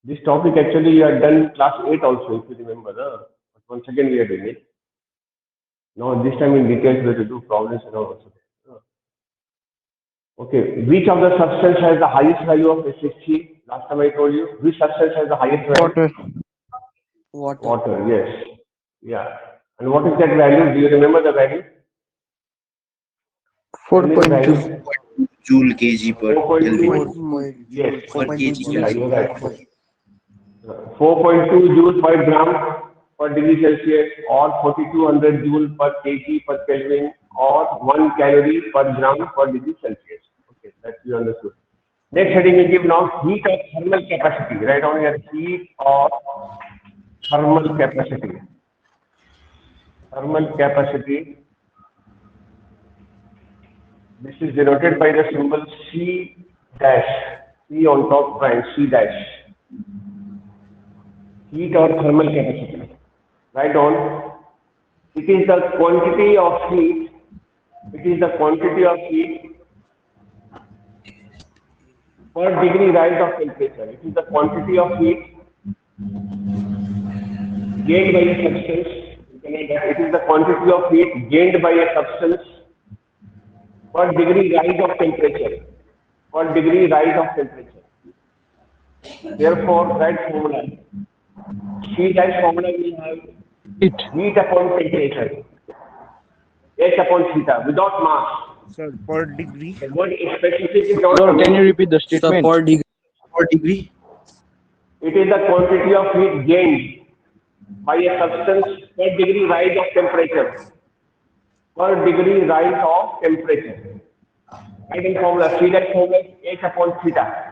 This topic actually you had done class 8 also, if you remember. But once again we are doing it. Now this time in details we have to do problems and all also. Okay, which of the substance has the highest value of SHG? Last time I told you, which substance has the highest value? Water. Water. Water, yes. Yeah. And what is that value? Do you remember the value? Tell me the 4.2. value. Joule kg per Kelvin. 4.2. Yes. Per kg. Yeah, you're right. 4.2 joules per gram per degree Celsius or 4200 joule per kg per Kelvin or 1 calorie per gram per degree Celsius. Okay, that you understood. Next heading we give now heat of thermal capacity. Write down here heat of thermal capacity. Thermal capacity. This is denoted by the symbol C dash. C on top prime, C dash. Heat or thermal capacity. Write down. It is the quantity of heat. It is the quantity of heat per degree rise of temperature. It is the quantity of heat gained by a substance. It is the quantity of heat gained by a substance per degree rise of temperature. Per degree rise of temperature. Therefore, write formula. C dash formula will have Heat. heat upon temperature. H upon theta without mass. Sir, per degree. The word specific is not Sir, coming. can you repeat the Sir, statement? per degree. Per degree. It is the quantity of heat gained by a substance per degree rise of temperature. Per degree rise of temperature. Write in formula. C dash formula is H upon theta.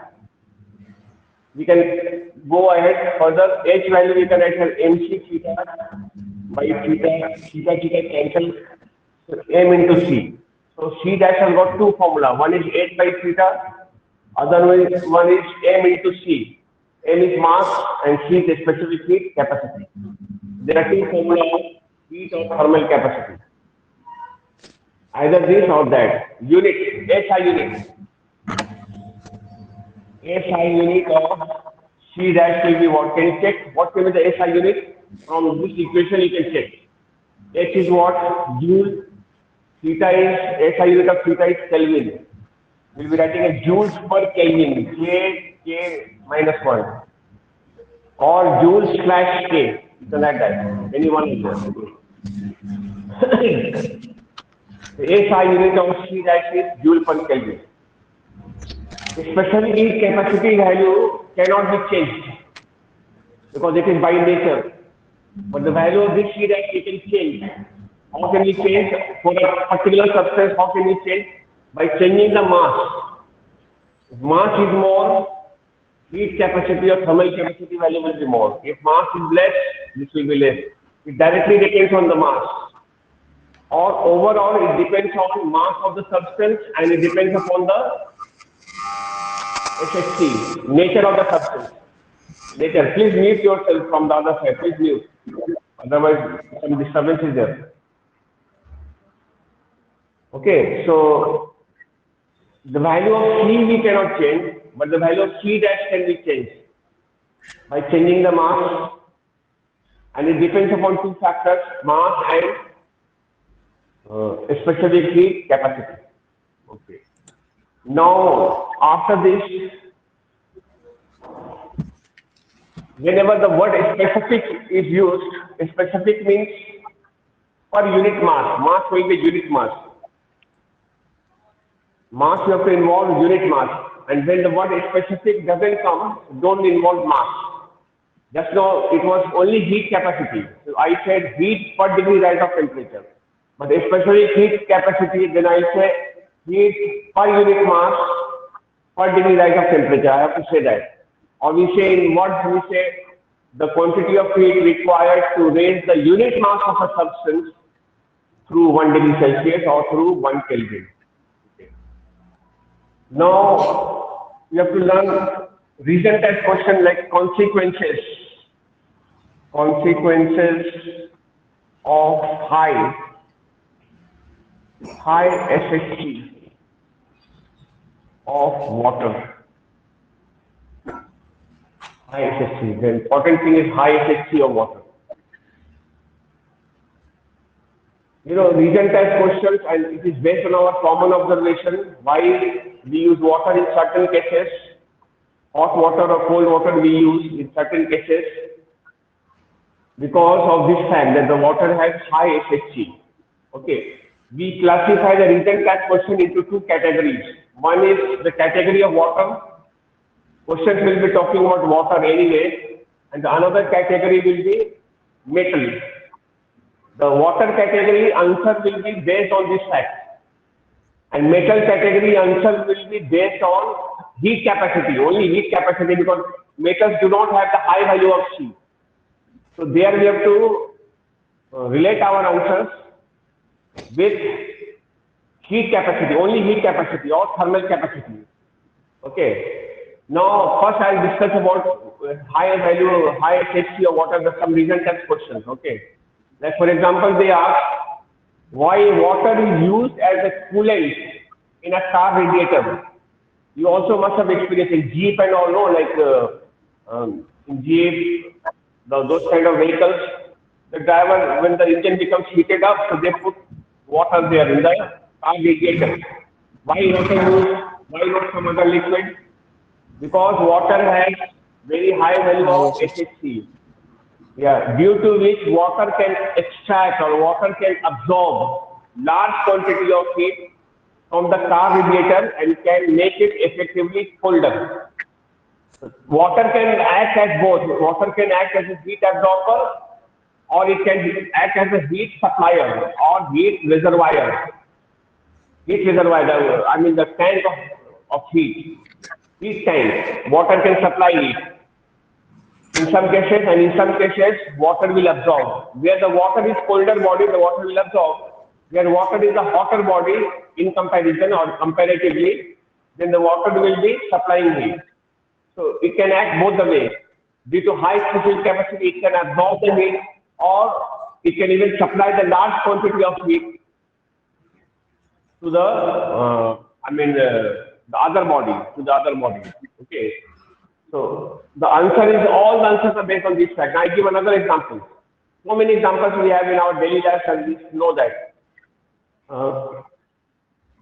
We can go ahead further. H value we can write here mc theta by theta. Theta cancel. So m into c. So c dash has got two formula. One is H by theta. Other one is m into c. M is mass and c is specific heat capacity. There are two formula of heat or thermal capacity. Either this or that. Unit. SI unit. SI unit of C dash will be what? Can you check? What will be the SI unit? From this equation you can check. H is what? Joule. Theta is, SI unit of theta is Kelvin. We'll be writing a joules per Kelvin. K minus 1. Or joules slash K. You can add that. Anyone is there. The SI unit of C dash is joule per Kelvin. Especially heat capacity value cannot be changed because it is by nature. But the value of this C dash we can change. How can we change for a particular substance? How can we change? By changing the mass. If mass is more, heat capacity or thermal capacity value will be more. If mass is less, this will be less. It directly depends on the mass. Or overall, it depends on mass of the substance and it depends upon the SHC, nature of the substance. Nature. Please mute yourself from the other side. Please mute. Otherwise, some disturbance is there. Okay, so the value of C we cannot change, but the value of C dash can be changed by changing the mass, and it depends upon two factors: mass and specific heat capacity. Okay. Now, after this, whenever the word specific is used, specific means per unit mass. Mass will be unit mass. Mass you have to involve unit mass. And when the word specific doesn't come, don't involve mass. Just now it was only heat capacity. So I said heat per degree rise of temperature. But especially heat capacity, then I say heat per unit mass per degree rise of temperature. I have to say that. Or we say in what we say the quantity of heat required to raise the unit mass of a substance through 1 degree Celsius or through 1 Kelvin. Okay. Now you have to learn recent type question like consequences. Consequences of high SHG of water. High SHC. The important thing is high SHC of water. Region type questions, and it is based on our common observation why we use water in certain cases, hot water or cold water we use in certain cases because of this fact that the water has high SHC. Okay, we classify the region type question into two categories. One is the category of water. Questions will be talking about water anyway, and the another category will be metal. The water category answer will be based on this fact, and metal category answer will be based on heat capacity, only heat capacity, because metals do not have the high value of C. So there we have to relate our answers with heat capacity, only heat capacity or thermal capacity. Okay. Now first I'll discuss about high value, high SHC of water, some region type questions. Okay. Like for example, they ask why water is used as a coolant in a car radiator. You also must have experienced in Jeep and all, no, like in Jeep, those kind of vehicles. The driver, when the engine becomes heated up, so they put water there in the car radiator. Why water used? Why not some other liquid? Because water has very high value of SHC. Yeah, due to which water can extract or water can absorb large quantity of heat from the car radiator and can make it effectively colder. Water can act as both. Water can act as a heat absorber, or it can act as a heat supplier or heat reservoir. Heat reservoir, I mean the tank of heat. Heat tank. Water can supply heat. In some cases, and in some cases, water will absorb. Where the water is colder body, the water will absorb. Where water is a hotter body, in comparison or comparatively, then the water will be supplying heat. So it can act both the ways. Due to high specific capacity, it can absorb the heat, or it can even supply the large quantity of heat to the, the other body, Okay. So the answer is, all the answers are based on this fact. Now I give another example. So many examples we have in our daily life, and we know that.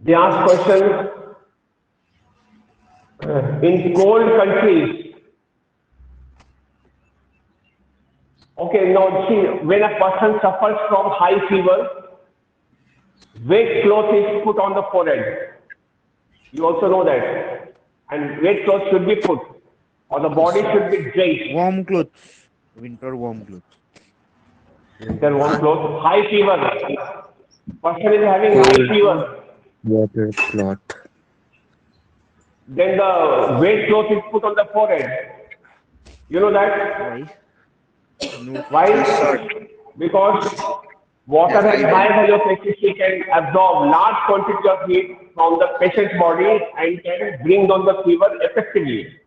They ask questions in cold countries. Okay, now see, when a person suffers from high fever, wet cloth is put on the forehead. You also know that. And wet cloth should be put, or the body should be draped. Warm clothes. Winter warm clothes. Winter warm clothes. High fever. Person is having high fever. Water cloth. Then the wet cloth is put on the forehead. You know that? Why? No. Why? Because water has high value of SHC, can absorb large quantity of heat from the patient's body and can bring down the fever effectively.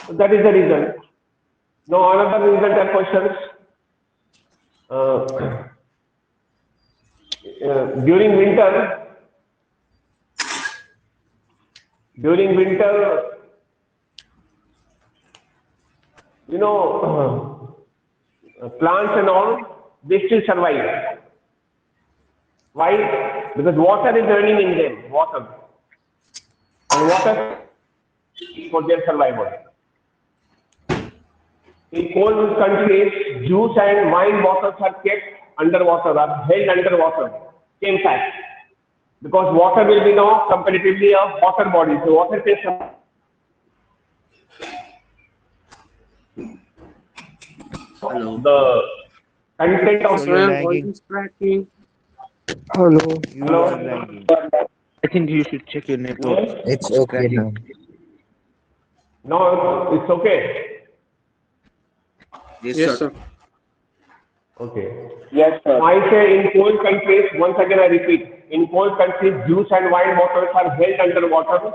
So that is the reason. Now another reason are questions. During winter, plants and all, they still survive. Why? Because water is running in them, water. And water for their survival. In cold countries, juice and wine bottles are kept underwater, are held underwater. Same fact. Because water will be now comparatively a hotter body. So water can survive. Hello. The content of You're lagging. Hello. You Hello? are lagging. I think you should check your network. It's okay now. No, it's okay. Yes, sir. Okay. Yes, sir. I say in cold countries, once again I repeat, in cold countries, juice and wine bottles are held underwater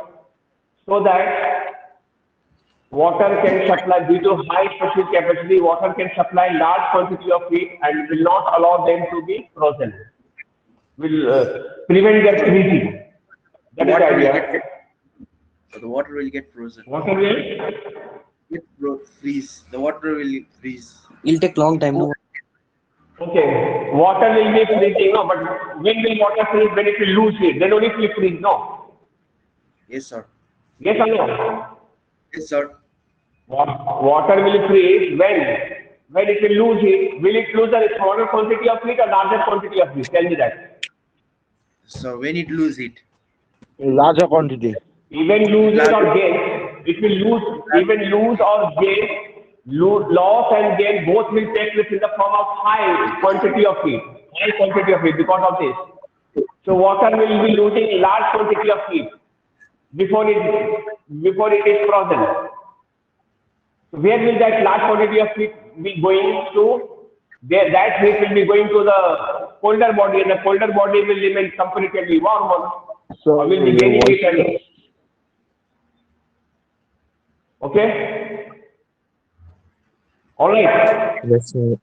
so that water can supply, due to high specific capacity, water can supply large quantity of heat and will not allow them to be frozen. Will prevent their freezing. That is the idea. The water will get frozen. Water will Get freeze. The water will freeze. It'll take long time. No? Okay, water will be freezing, no, but when will water freeze? When it will lose heat, then only it will freeze, no? Yes, sir. Yes or no? Yes, sir. Water will freeze when it will lose heat. Will it lose a smaller quantity of heat or larger quantity of heat? Tell me that. So when it lose it, Larger quantity. Even lose it or gain, it will lose, even lose or gain, loss and gain both will take place in the form of high quantity of heat because of this. So water will be losing large quantity of heat before it is frozen. So where will that large quantity of heat be going to? That heat will be going to the colder body, and the colder body will remain comparatively warmer. So Or will be gaining heat and okay? All right. Yes, sir.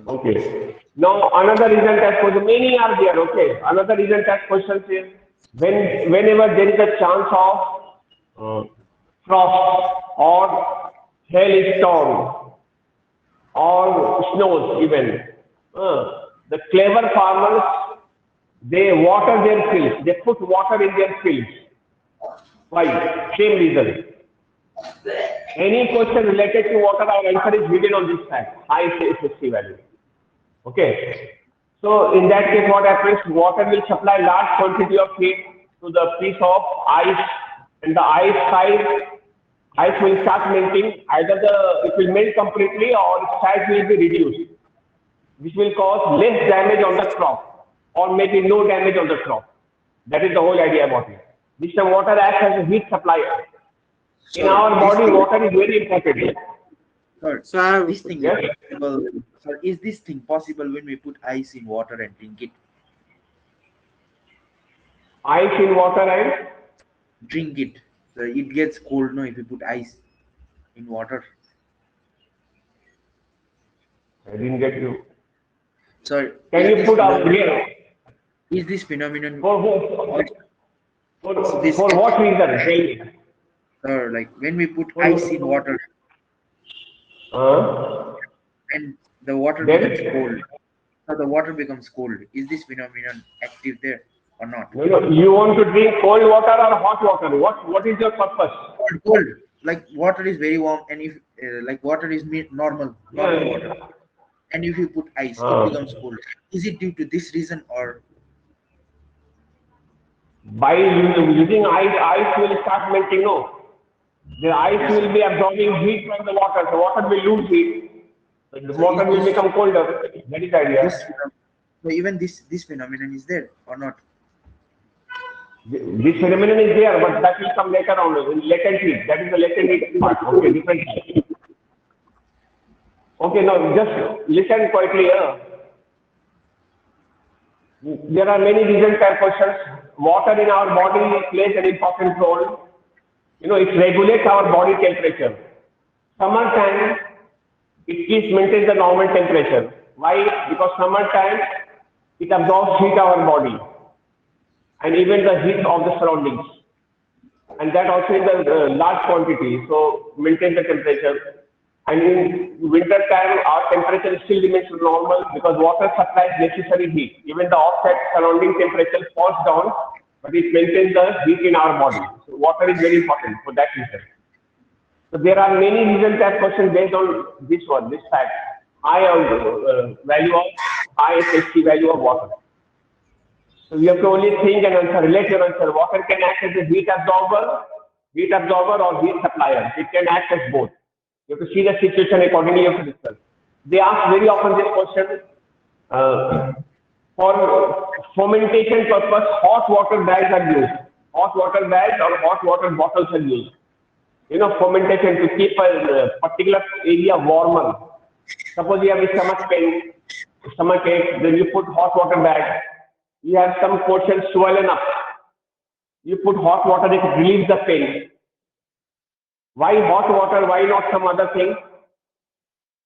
Okay. Now another reason test question. Many are there. Okay. Another reason test question is whenever there is a chance of frost or hailstorm or snows even. The clever farmers, they water their fields. They put water in their fields. Why? Same reason. Any question related to water, our answer is hidden on this fact. High SSC value. Okay. So in that case, what happens? Water will supply large quantity of heat to the piece of ice, and the ice will start melting. Either it will melt completely or its size will be reduced, which will cause less damage on the crop or maybe no damage on the crop. That is the whole idea about it. This time water acts as a heat supplier. In our body, water is very important. sir, So I have, this thing Yes. is possible. Sir, is this thing possible when we put ice in water and drink it? Ice in water and Drink it. So it gets cold, no? If you put ice in water. I didn't get you. Sir, Can is you this put out phenomenon- here? Is this phenomenon, For who? For what reason? Tell me. sir, like when we put ice in water Uh, and the water Then? becomes cold? So the water becomes cold. Is this phenomenon active there or not? no, you want to drink cold water or hot water? What is your purpose? Cold. Like water is very warm, and if like water is normal Yeah. water, and if you put ice, Ah. it becomes cold. Is it due to this reason or? By using ice will start melting. No, the ice will be absorbing heat from the water. The water will lose heat. The water will become colder. That is the idea. This, so even this phenomenon is there or not? This phenomenon is there, but that will come later on. Latent heat. That is the latent heat part. Okay, different type. Okay, now just listen quietly here. There are many reasons and questions. Water in our body plays an important role. It regulates our body temperature. Summertime, it maintains the normal temperature. Why? Because summertime, it absorbs heat our body and even the heat of the surroundings. And that also in the large quantity, so maintain the temperature. And in winter time, our temperature still remains normal because water supplies necessary heat. Even the offset surrounding temperature falls down, but it maintains the heat in our body. So water is very important for that reason. So there are many reasons that question based on this fact. High value of high SSC value of water. So you have to only think and answer, relate your answer. Water can act as a heat absorber or heat supplier. It can act as both. You have to see the situation accordingly. You have to discuss. They ask very often this question. For fermentation purpose, hot water bags are used. Hot water bags or hot water bottles are used. Fermentation to keep a particular area warmer. Suppose you have a stomach ache, then you put hot water bag. You have some portion swollen up. You put hot water, it relieves the pain. Why hot water? Why not some other thing?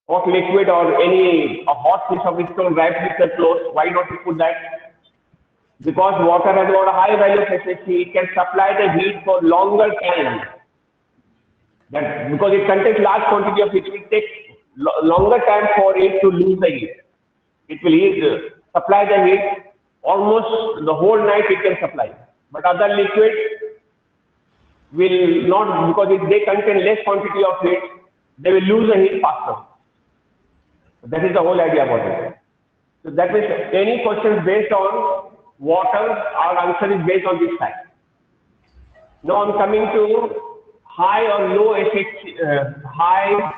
Hot liquid or a hot piece of stone wrapped with the cloth. Why not you put that? Because water has got a high value of SSC. It can supply the heat for longer time. That because it contains large quantity of heat, it will take longer time for it to lose the heat. It will supply the heat almost the whole night it can supply. But other liquids will not, because if they contain less quantity of heat, they will lose the heat faster. That is the whole idea about it. So that means any questions based on water, our answer is based on this fact. Now I'm coming to high or low SHC, high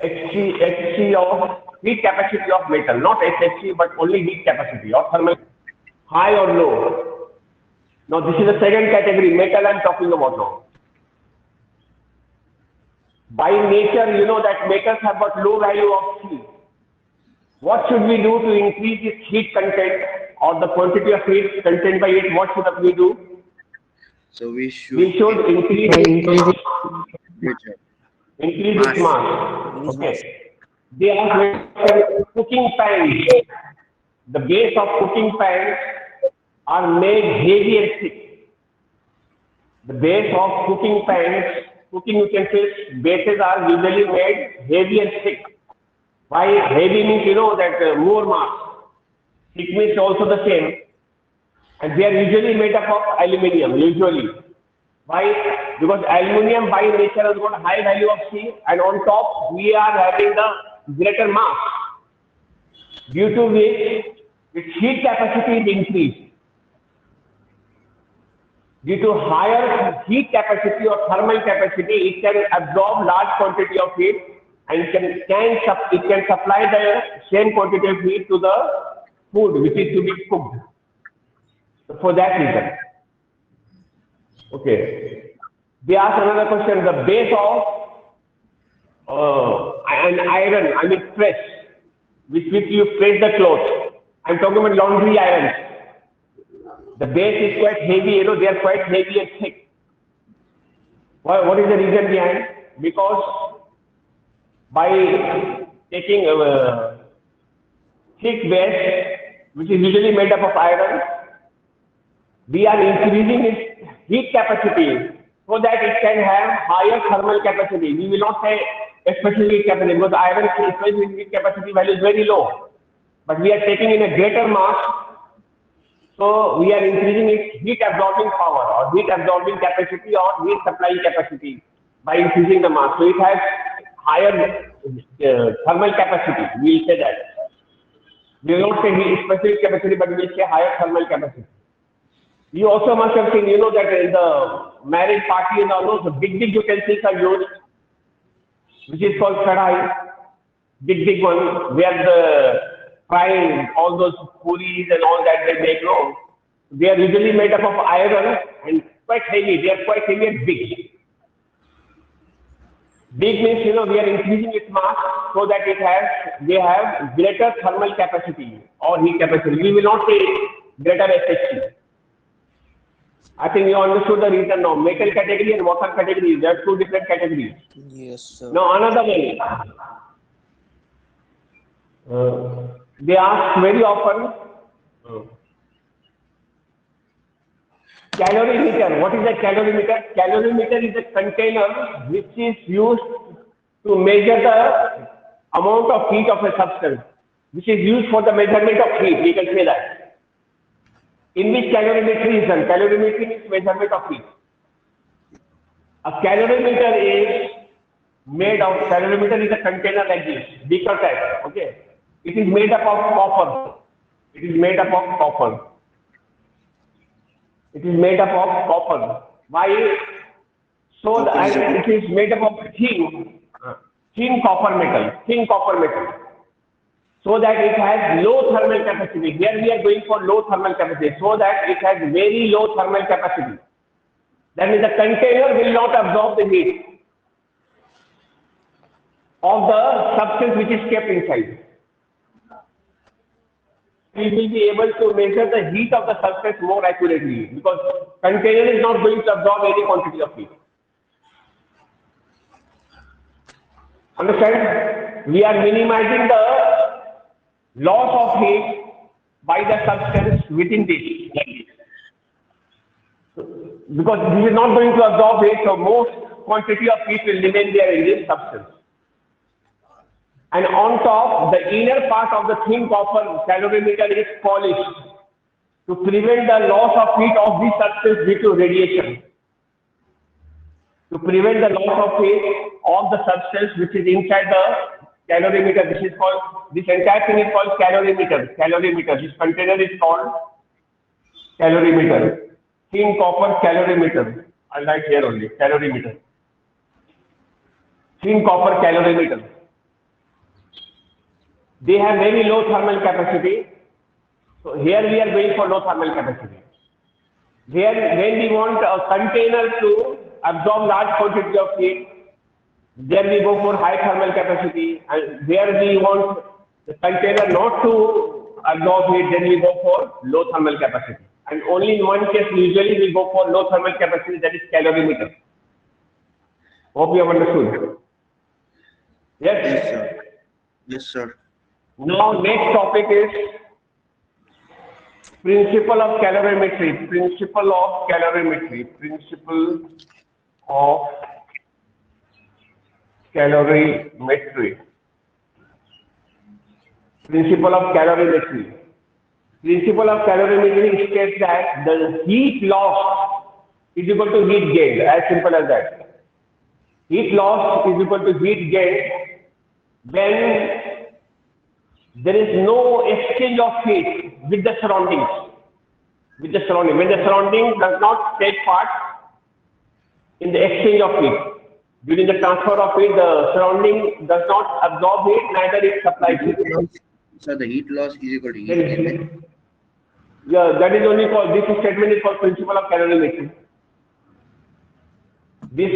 HC of heat capacity of metal, not SHC but only heat capacity or thermal, high or low. Now this is the second category, metal I'm talking about now. By nature, you know that metals have got low value of heat. What should we do to increase its heat content or the quantity of heat contained by it? What should we do? So we should increase temperature. increase its mass. Okay. They are cooking pans. The base of cooking pans are made heavy and thick. The base of cooking pans, cooking utensils, bases are usually made heavy and thick. Why heavy means, you know, that more mass. Thick means also the same. And they are usually made up of aluminium, usually. Why? Because aluminium by nature has got high value of C, and on top we are having the greater mass, due to which its heat capacity is increased. Due to higher heat capacity or thermal capacity, it can absorb large quantity of heat and it can supply the same quantity of heat to the food which is to be cooked. So for that reason. Okay. They ask another question. The base of an iron, I mean press, with which you press the clothes. I'm talking about laundry irons. The base is quite heavy, you know, they are quite heavy and thick. What is the reason behind? Because by taking a thick base, which is usually made up of iron, we are increasing its heat capacity so that it can have higher thermal capacity. We will not say especially heat capacity, because iron especially heat capacity value is very low. But we are taking in a greater mass, so we are increasing its heat absorbing power or heat absorbing capacity or heat supplying capacity by increasing the mass. So it has higher thermal capacity. We will say that. We will not say heat specific capacity, but we will say higher thermal capacity. You also must have seen, you know, that in the marriage party and all those big utensils are used, which is called kadai, big one, where the frying, all those puris and all that they make. No, they are usually made up of iron and quite heavy. They are quite heavy and big. Big means, you know, we are increasing its mass so that they have greater thermal capacity or heat capacity. We will not say greater SHC. I think you understood the reason now. Metal category and water category, they are two different categories. Yes, sir. Now another one. They ask very often, calorimeter. What is a calorimeter? Calorimeter is a container which is used to measure the amount of heat of a substance, which is used for the measurement of heat. We can say that. In which calorimetry is done? Calorimetry is measurement of heat. A calorimeter is made of, calorimeter is a container like this, beaker type, okay? It is made up of copper. It is made up of copper. It is made up of copper. Why? So it is made up of thin copper metal. So that it has low thermal capacity. Here we are going for low thermal capacity, so that it has very low thermal capacity. That means the container will not absorb the heat of the substance which is kept inside. We will be able to measure the heat of the substance more accurately, because container is not going to absorb any quantity of heat. Understand? We are minimizing the loss of heat by the substance within this. because this is not going to absorb heat, so most quantity of heat will remain there in this substance. And on top, the inner part of the thin copper calorimeter is polished to prevent the loss of heat of this substance due to radiation. To prevent the loss of heat of the substance which is inside the calorimeter, this entire thing is called calorimeter. Calorimeter. This container is called calorimeter. Thin copper calorimeter. I'll write here only, calorimeter. Thin copper calorimeter. They have very low thermal capacity. So here we are going for low thermal capacity. Here, when we want a container to absorb large quantity of heat, there we go for high thermal capacity, and where we want the container not to absorb heat, then we go for low thermal capacity. And only in one case, usually we go for low thermal capacity, that is calorimeter. Hope you have understood. Yes? Yes, sir. Yes, sir. Now, next topic is principle of calorimetry. Principle of calorimetry. Principle of calorimetry. Principle of calorimetry. Principle of calorimetry states that the heat loss is equal to heat gain. As simple as that. Heat loss is equal to heat gain when there is no exchange of heat with the surroundings. When the surrounding does not take part in the exchange of heat. During the transfer of heat, the surrounding does not absorb heat, neither it supplies heat. So the heat loss is equal to heat gain. Yeah, that is only called, this statement is called principle of calorimetry. This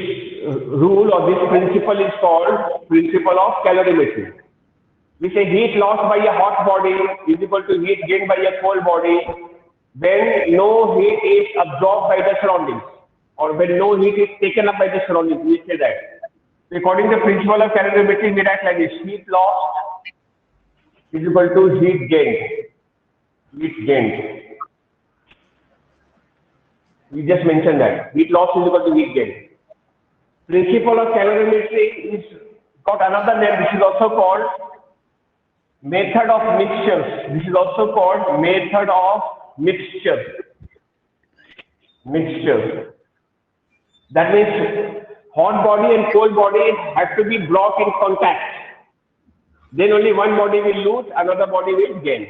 rule or this principle is called principle of calorimetry. We say heat lost by a hot body is equal to heat gained by a cold body when no heat is absorbed by the surroundings, or when no heat is taken up by the surroundings. We say that. So according to the principle of calorimetry, we write like this: heat lost is equal to heat gained. Heat gained. We just mentioned that heat loss is equal to heat gain. Principle of calorimetry is got another name. This is also called method of mixtures. This is also called method of mixture. Mixture. That means hot body and cold body have to be brought in contact. Then only one body will lose, another body will gain.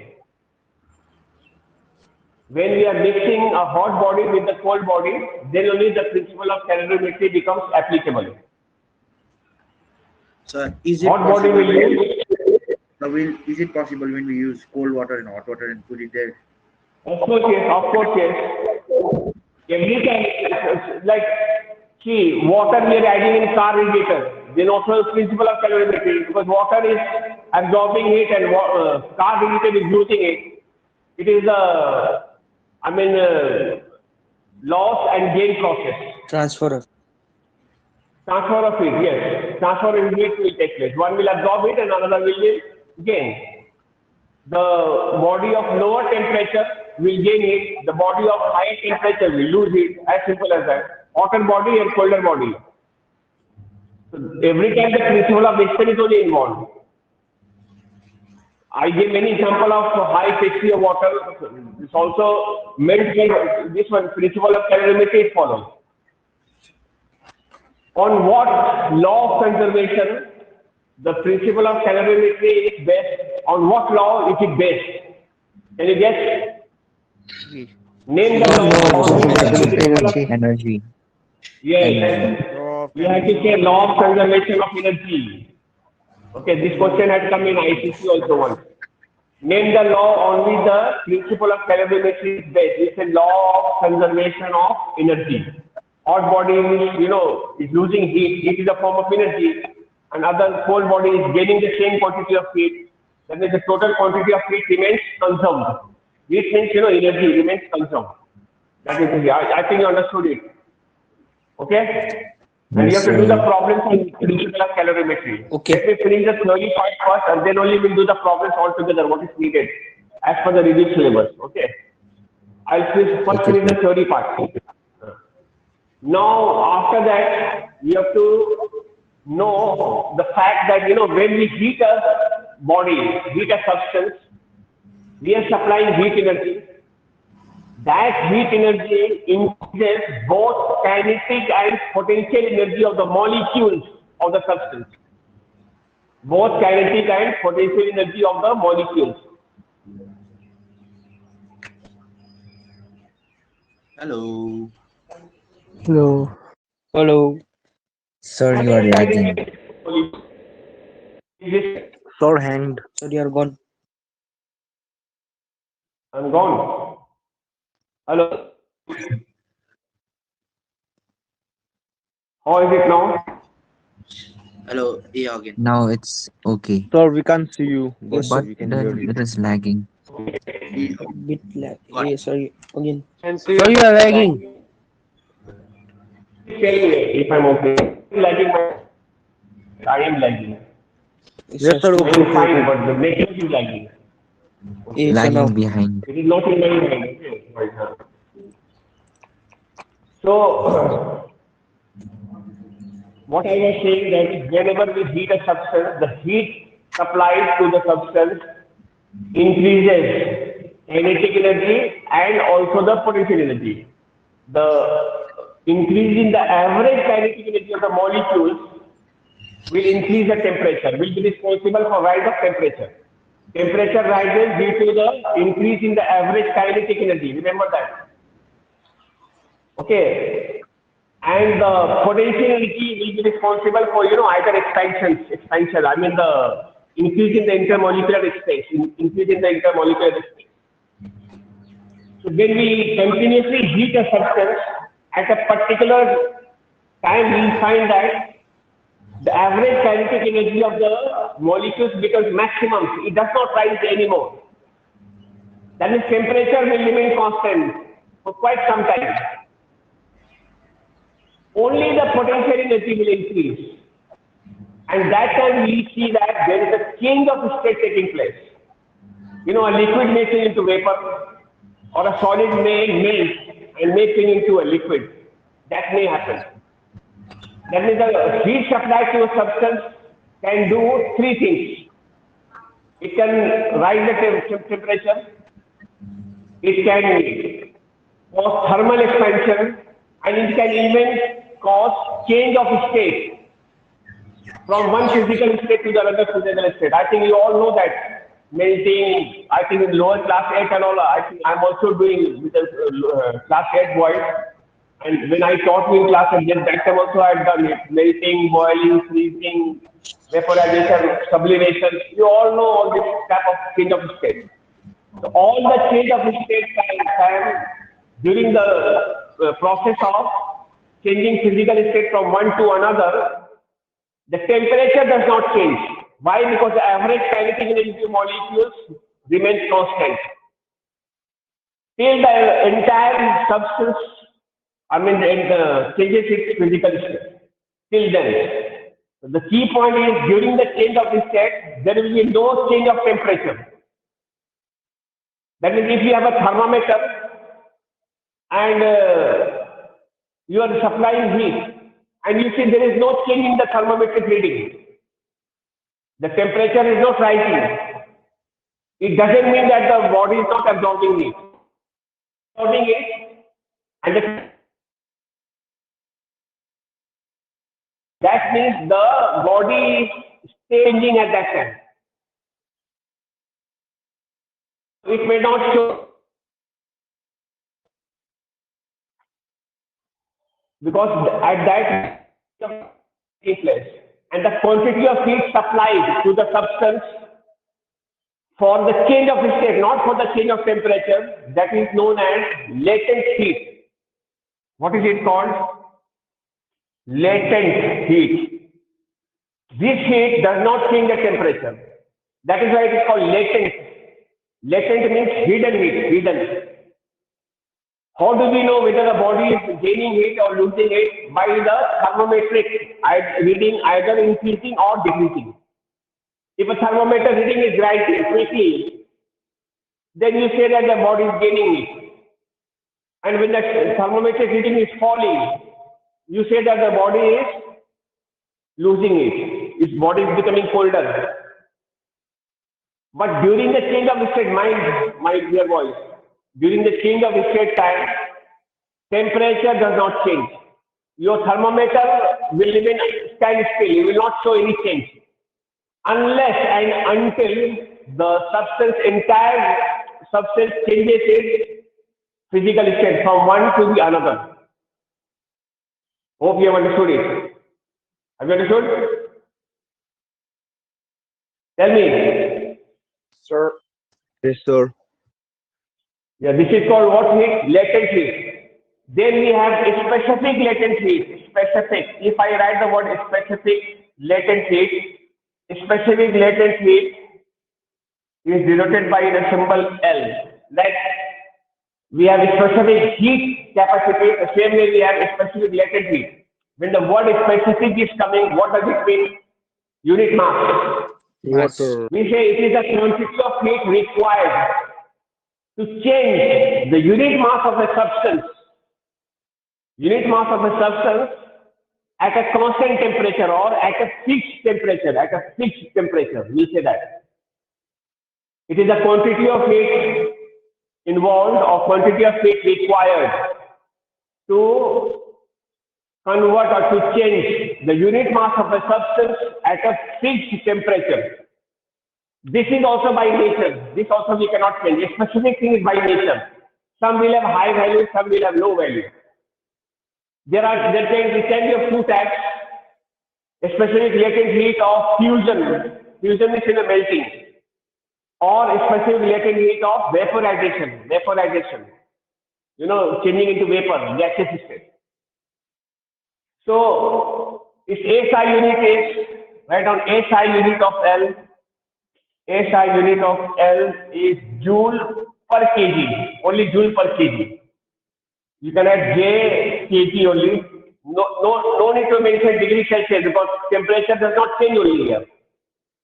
When we are mixing a hot body with the cold body, then only the principle of calorimetry becomes applicable. So is it Hot body possible? will use. Is it possible when we use cold water and hot water and put it there? Of course, yes. Every time, like, see, water we are adding in car radiator. Then also the principle of calorimetry, because water is absorbing heat and car radiator is using it. It is a, loss and gain process. Transfer of heat, yes. Transfer of heat will take place. One will absorb it and another will gain. The body of lower temperature will gain heat. The body of higher temperature will lose heat. As simple as that. Hotter body and colder body. So every time the principle of mixture is only involved. I give many example of high pH of water. It's also meant by this one, principle of calorimetry is followed. On what law of conservation the principle of calorimetry is based? On what law is it based? Can you guess? Name the law of Energy. Yes. You have to say law of conservation of energy. Okay, this question had come in ICC also once. Name the law on which the principle of calorimetry is based. It's a law of conservation of energy. Hot body is losing heat. Heat is a form of energy. And other cold body is gaining the same quantity of heat. That means the total quantity of heat remains consumed. Heat means energy remains consumed. That is it. I think you understood it. Okay? And you have to do the problems in principle of calorimetry. Okay. Let me finish the theory part first, and then only we'll do the problems all together, what is needed, as per the reduced syllabus. Okay. I'll first finish the theory part. Now, after that, you have to know the fact that, when we heat a body, heat a substance, we are supplying heat energy. That heat energy increases both kinetic and potential energy of the molecules of the substance. Both kinetic and potential energy of the molecules. Hello. Hello. Hello. Sir, you are lagging. Sir hanged. Sir, you are gone. I'm gone. Hello. How is it now? Hello. Yeah, again. Now it's okay. Sir, we can't see you, but Yes, But sir. we can hear you. it is lagging. Yeah, Bit lag. got it. Yes, sorry. Again. Sir, you are lagging. Tell me if I'm okay. Lagging, I am lagging. Yes, Yes, sir. sir. I Okay, am okay, fine, okay. but the network is lagging. Yes, sir, now. Lagging behind. It is not in my mind. Okay. Right now. So, what I was saying that whenever we heat a substance, the heat supplied to the substance increases kinetic energy and also the potential energy. The increase in the average kinetic energy of the molecules will increase the temperature, will be responsible for rise of temperature. Temperature rises due to the increase in the average kinetic energy. Remember that. Okay. And the potential energy will be responsible for, either expansion, I mean the increase in the intermolecular space, increase in the intermolecular space. So when we continuously heat a substance at a particular time, we find that the average kinetic energy of the molecules becomes maximum. It does not rise anymore. That means temperature will remain constant for quite some time. Only the potential energy will increase. And that time we see that there is a change of state taking place. A liquid may change into vapor, or a solid may melt and may change into a liquid. That may happen. That means the heat supplied to a substance can do three things. It can rise the temperature, it can cause thermal expansion, and it can even cause change of state from one physical state to the other physical state. I think you all know that melting, I think in lower class 8 and all, I think I'm also doing with the class 8 boys. And when I taught in class 8, that time also I had done it. Melting, boiling, freezing, vaporization, sublimation. You all know all this type of change of state. So all the change of state can during the process of changing physical state from one to another, the temperature does not change. Why? Because the average kinetic energy of molecules remains constant. Till the entire substance, changes its physical state. Till then. The key point is during the change of state, there will be no change of temperature. That means if you have a thermometer and you are supplying heat and you see there is no change in the thermometric reading, the temperature is not rising. It doesn't mean that the body is not absorbing it. Absorbing it, and that means the body is changing at that time. It may not show because at that place and the quantity of heat supplied to the substance for the change of state, not for the change of temperature, that is known as latent heat. What is it called? Latent heat. This heat does not change the temperature. That is why it is called latent. Latent means hidden heat, hidden. How do we know whether the body is gaining heat or losing heat? By the thermometric reading either increasing or decreasing. If a thermometer reading is rising quickly, then you say that the body is gaining heat. And when the thermometric reading is falling, you say that the body is losing it. Its body is becoming colder. But during the change of state, my dear boys, during the change of state time, temperature does not change. Your thermometer will remain stand still. It will not show any change unless and until the entire substance changes its physical state from one to the another. Hope you have understood it. Have you understood? Tell me. Sir. Yes, sir. Yeah, this is called what heat? Latent heat. Then we have a specific latent heat. Specific. If I write the word specific latent heat, specific latent heat is denoted by the symbol L. Like we have a specific heat capacity, the same way we have a specific latent heat. When the word specific is coming, what does it mean? Unit mass. Water. We say it is the quantity of heat required to change the unit mass of a substance. Unit mass of a substance at a constant temperature or at a fixed temperature. At a fixed temperature, we say that. It is the quantity of heat involved or quantity of heat required to convert or to change the unit mass of a substance at a fixed temperature. This is also by nature. This also we cannot change. A specific thing is by nature. Some will have high value, some will have low value. There can be of two types. A specific latent heat of fusion. Fusion is in a melting. Or a specific latent heat of vaporization. Vaporization. You know, changing into vapor, gaseous state. So, its SI unit is, write down SI unit of L. SI unit of L is joule per kg. Only joule per kg. You can add J kg only. No need to mention degree Celsius because temperature does not change only here.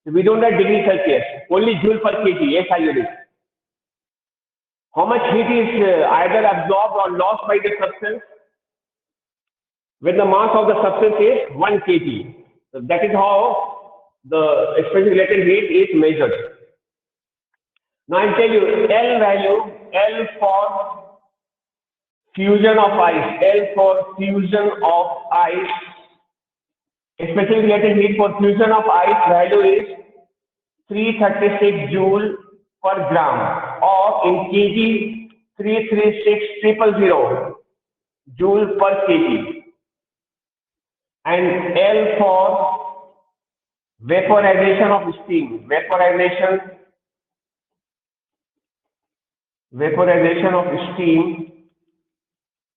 So we don't have degree Celsius. Only joule per kg, SI unit. How much heat is either absorbed or lost by the substance? When the mass of the substance is 1 kg. So that is how the specific latent heat is measured. Now I'll tell you L value, L for fusion of ice, L for fusion of ice. Specific latent heat for fusion of ice value is 336 joule per gram or in kg 336,000 joule per kg. And L for vaporization of steam, vaporization of steam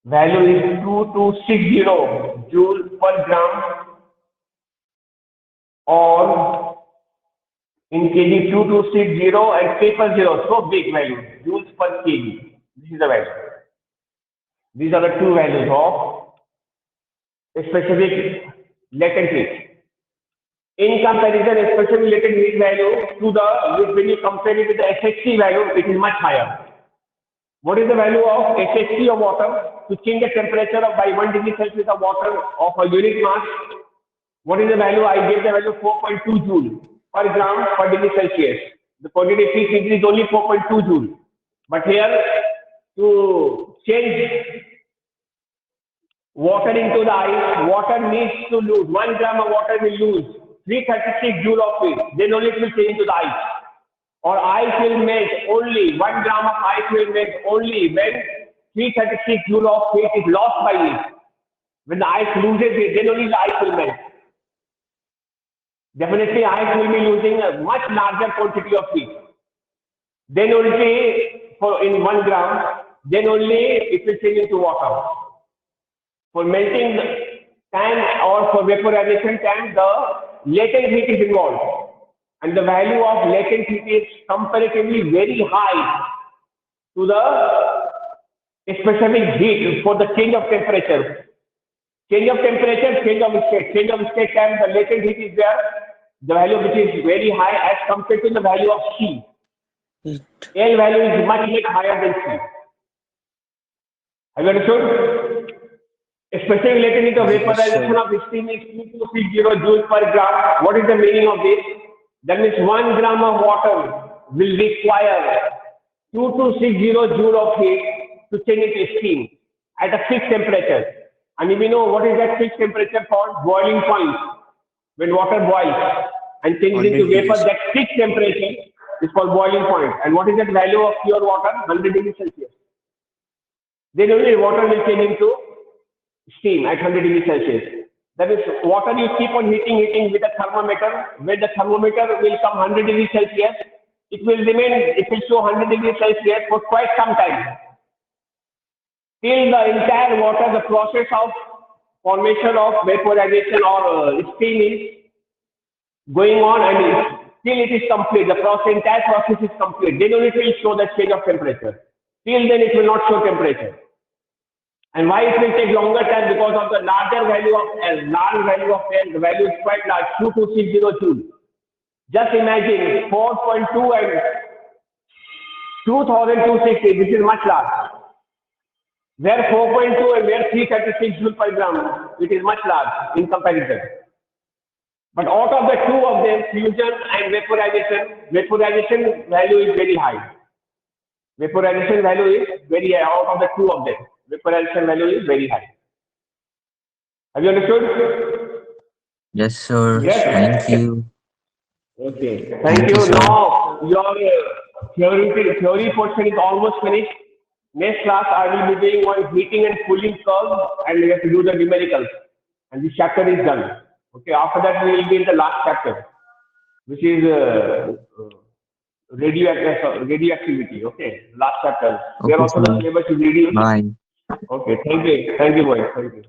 value is 2260 joule per gram or in kg 2260 and 000, so big value, joules per kg. This is the value. These are the two values of a specific latent heat. In comparison, a specific latent heat value to the, when you compare it with the SHC value, it is much higher. What is the value of SHC of water? To change the temperature of by 1 degree Celsius of water of a unit mass. What is the value? I gave the value 4.2 joule per gram per degree Celsius. The quantity of heat is only 4.2 joule. But here, to change water into the ice, water needs to lose 1 gram of water will lose 336 joule of heat. Then only it will change into the ice. Or ice will melt only 1 gram of ice will melt only when 336 joule of heat is lost by it. When the ice loses it, then only the ice will melt. Definitely, ice will be losing a much larger quantity of heat. Then only in 1 gram, then only it will change into water. For melting time or for vaporization time, the latent heat is involved. And the value of latent heat is comparatively very high to the specific heat for the change of temperature. Change of temperature, change of state. Change of state time, the latent heat is there. The value which is very high as compared to the value of C. L value is much higher than C. Have you understood? Specific latent of vaporization of steam is 2260 joules per gram. What is the meaning of this? That means 1 gram of water will require 2260 joule of heat to change it to steam at a fixed temperature. And if we know what is that fixed temperature called, boiling point. When water boils and changes into 100 vapor, degrees. that fixed temperature is called boiling point. And what is that value of pure water? 100 degrees Celsius. Then only water will change into steam at 100 degrees Celsius. That is, water you keep on heating with a thermometer. When the thermometer will come 100 degrees Celsius, it will show 100 degrees Celsius for quite some time. Till the entire water, the process of formation of vaporization or steam is going on and till it is complete, the entire process is complete. Then only it will show the change of temperature. Till then it will not show temperature. And why it will take longer time? Because of the larger value of L. The value is quite large, 2260 joules. Just imagine 4.2 and 2260. This is much large. Where 4.2 and where 336 joule per gram, it is much large in comparison. But out of the two of them, fusion and vaporization value is very high. Vaporization value is very high out of the two of them. Vaporization value is very high. Have you understood? Yes, sir. Yes. Thank you. Okay. Thank Thank you, you. sir. Now your theory portion is almost finished. Next class I will be doing one heating and cooling curve, and we have to do the numericals. And this chapter is done. Okay. After that we will be in the last chapter, which is radioactivity. Okay. Last chapter. There Okay, also the sir. syllabus is reduced. Bye. Okay. Thank you. Thank you, boys. Thank you.